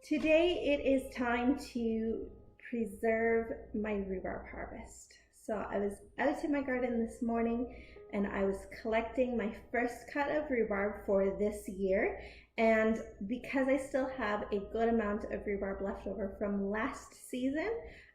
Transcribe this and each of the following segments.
Today it is time to preserve my rhubarb harvest. So I was out in my garden this morning and I was collecting my first cut of rhubarb for this year. And because I still have a good amount of rhubarb left over from last season,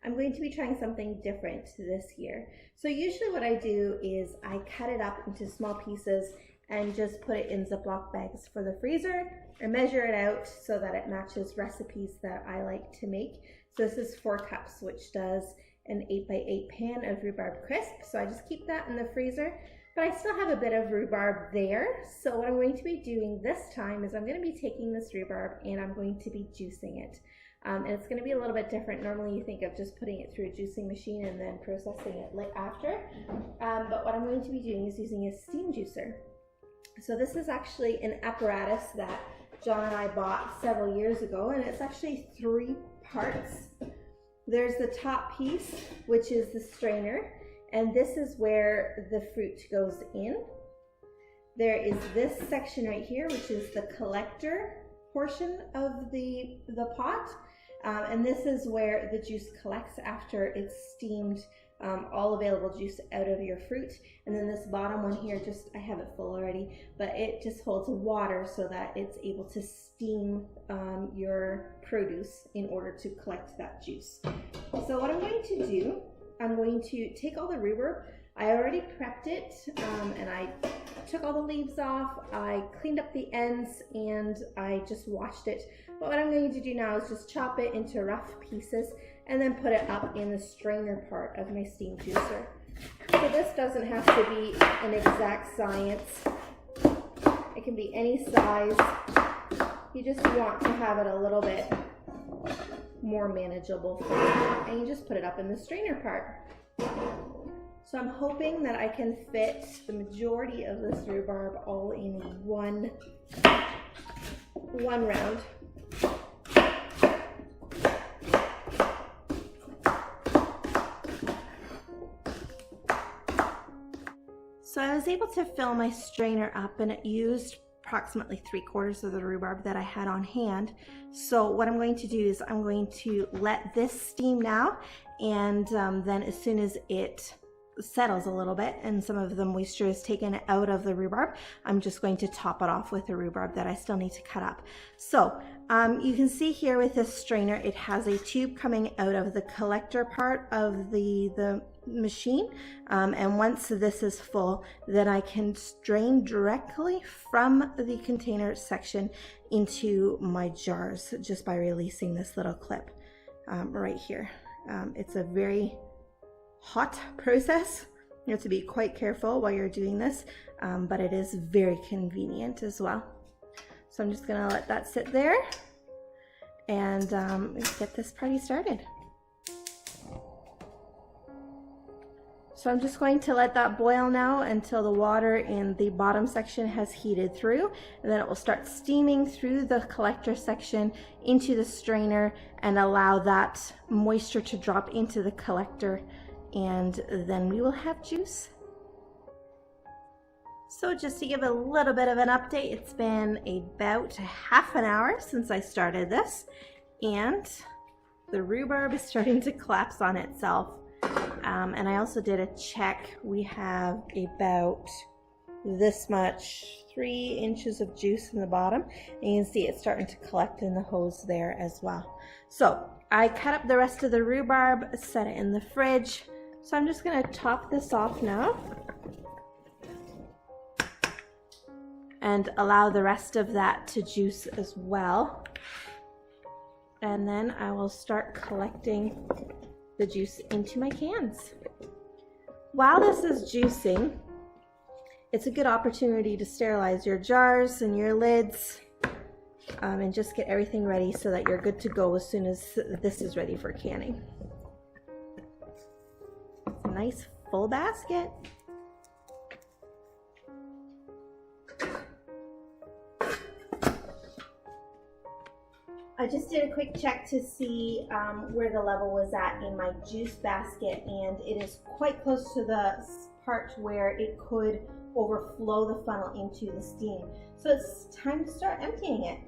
I'm going to be trying something different this year. So usually what I do is I cut it up into small pieces and just put it in Ziploc bags for the freezer and measure it out so that it matches recipes that I like to make. So this is 4 cups, which does an 8x8 pan of rhubarb crisp. So I just keep that in the freezer, but I still have a bit of rhubarb there. So what I'm going to be doing this time is I'm going to be taking this rhubarb and I'm going to be juicing it. And it's going to be a little bit different. Normally you think of just putting it through a juicing machine and then processing it after. But what I'm going to be doing is using a steam juicer. So this is actually an apparatus that John and I bought several years ago, and it's actually 3 parts. There's the top piece, which is the strainer, and this is where the fruit goes in. There is this section right here, which is the collector portion of the pot, and this is where the juice collects after it's steamed all available juice out of your fruit. And then this bottom one here, I have it full already, but it just holds water so that it's able to steam your produce in order to collect that juice. So what I'm going to do, I'm going to take all the rhubarb. I already prepped it and I took all the leaves off, I cleaned up the ends, and I just washed it. But what I'm going to do now is just chop it into rough pieces and then put it up in the strainer part of my steam juicer. So this doesn't have to be an exact science. It can be any size. You just want to have it a little bit more manageable for you, and you just put it up in the strainer part. So I'm hoping that I can fit the majority of this rhubarb all in one round. So I was able to fill my strainer up, and it used approximately 3/4 of the rhubarb that I had on hand. So what I'm going to do is I'm going to let this steam now, and then as soon as it settles a little bit and some of the moisture is taken out of the rhubarb, I'm just going to top it off with the rhubarb that I still need to cut up. So you can see here with this strainer, it has a tube coming out of the collector part of the machine, and once this is full, then I can strain directly from the container section into my jars just by releasing this little clip right here. It's a very hot process. You have to be quite careful while you're doing this, but it is very convenient as well. So I'm just gonna let that sit there and get this party started. So I'm just going to let that boil now until the water in the bottom section has heated through, and then it will start steaming through the collector section into the strainer and allow that moisture to drop into the collector, and then we will have juice. So just to give a little bit of an update, it's been about half an hour since I started this, and the rhubarb is starting to collapse on itself. And I also did a check. We have about this much, 3 inches of juice in the bottom, and you can see it's starting to collect in the hose there as well. So I cut up the rest of the rhubarb, set it in the fridge. So I'm just going to top this off now and allow the rest of that to juice as well. And then I will start collecting the juice into my cans. While this is juicing, it's a good opportunity to sterilize your jars and your lids and just get everything ready so that you're good to go as soon as this is ready for canning. It's a nice full basket. I just did a quick check to see where the level was at in my juice basket, and it is quite close to the part where it could overflow the funnel into the steam. So it's time to start emptying it.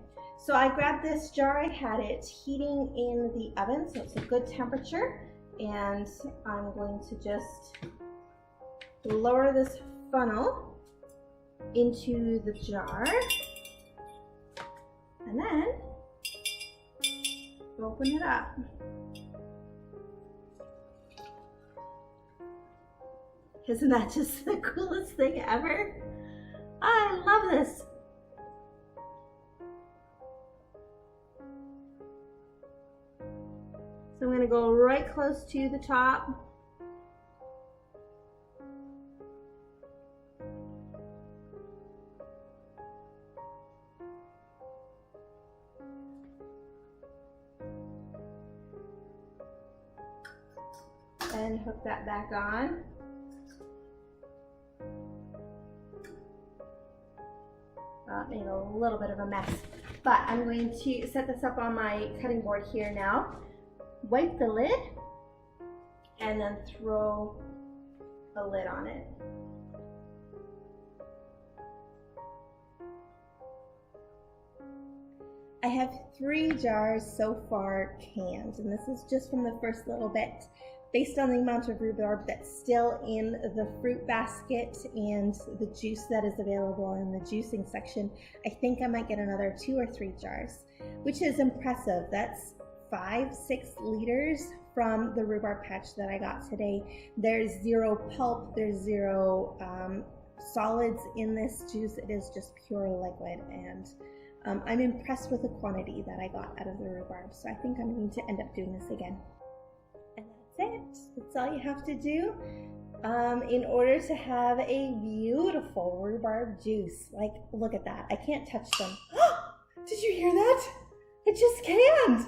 So I grabbed this jar, I had it heating in the oven, so it's a good temperature, and I'm going to just lower this funnel into the jar, and then open it up. Isn't that just the coolest thing ever? I love this. So I'm going to go right close to the top. And hook that back on. Made a little bit of a mess, but I'm going to set this up on my cutting board here now. Wipe the lid and then throw a lid on it. I have 3 jars so far canned, and this is just from the first little bit. Based on the amount of rhubarb that's still in the fruit basket and the juice that is available in the juicing section, I think I might get another 2 or 3 jars, which is impressive. That's 5-6 liters from the rhubarb patch that I got today. There's 0 pulp, there's 0 solids in this juice. It is just pure liquid, and I'm impressed with the quantity that I got out of the rhubarb, so I think I'm going to end up doing this again. And that's it. That's all you have to do in order to have a beautiful rhubarb juice. Like, look at that. I can't touch them. Did you hear that? It just canned.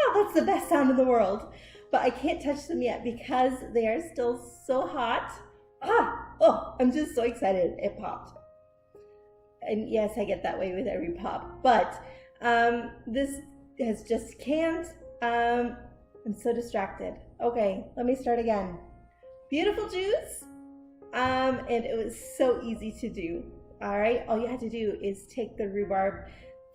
Oh, that's the best sound in the world. But I can't touch them yet because they are still so hot. Oh, I'm just so excited. It popped. And yes, I get that way with every pop. But this has just canned. I'm so distracted. Okay, let me start again. Beautiful juice. And it was so easy to do. All right, all you had to do is take the rhubarb,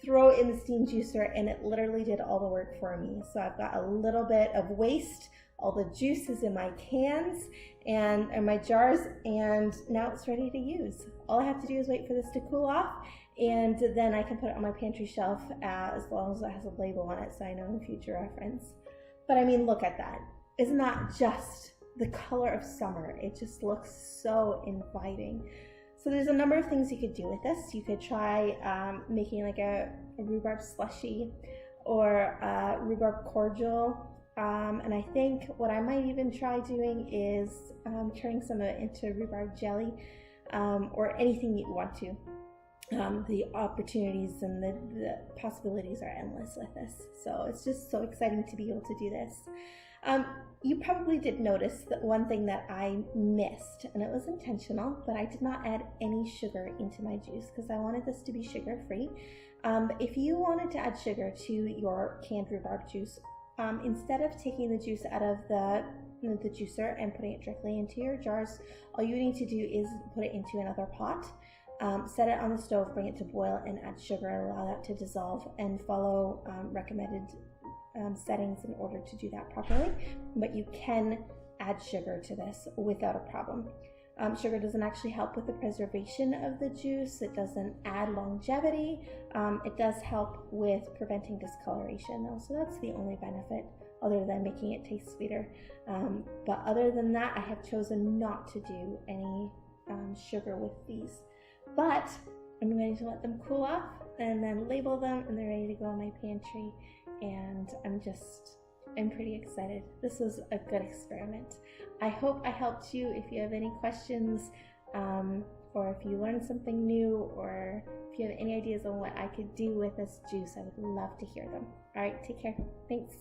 throw it in the steam juicer, and it literally did all the work for me. So I've got a little bit of waste, all the juices in my cans and in my jars, and now it's ready to use. All I have to do is wait for this to cool off, and then I can put it on my pantry shelf as long as it has a label on it so I know in future reference. But I mean, look at that. Isn't that just the color of summer? It just looks so inviting. So there's a number of things you could do with this. You could try making like a rhubarb slushy or a rhubarb cordial. And I think what I might even try doing is turning some of it into rhubarb jelly or anything you want to. The opportunities and the possibilities are endless with this. So it's just so exciting to be able to do this. You probably did notice that one thing that I missed, and it was intentional, but I did not add any sugar into my juice because I wanted this to be sugar-free. If you wanted to add sugar to your canned rhubarb juice, instead of taking the juice out of the juicer and putting it directly into your jars, all you need to do is put it into another pot. Set it on the stove, bring it to boil, and add sugar, allow that to dissolve, and follow recommended settings in order to do that properly. But you can add sugar to this without a problem. Sugar doesn't actually help with the preservation of the juice. It doesn't add longevity. It does help with preventing discoloration though, so that's the only benefit other than making it taste sweeter. But other than that, I have chosen not to do any sugar with these. But I'm going to let them cool off and then label them, and they're ready to go in my pantry. And I'm pretty excited. This was a good experiment. I hope I helped you. If you have any questions, or if you learned something new, or if you have any ideas on what I could do with this juice, I would love to hear them. All right, take care. Thanks.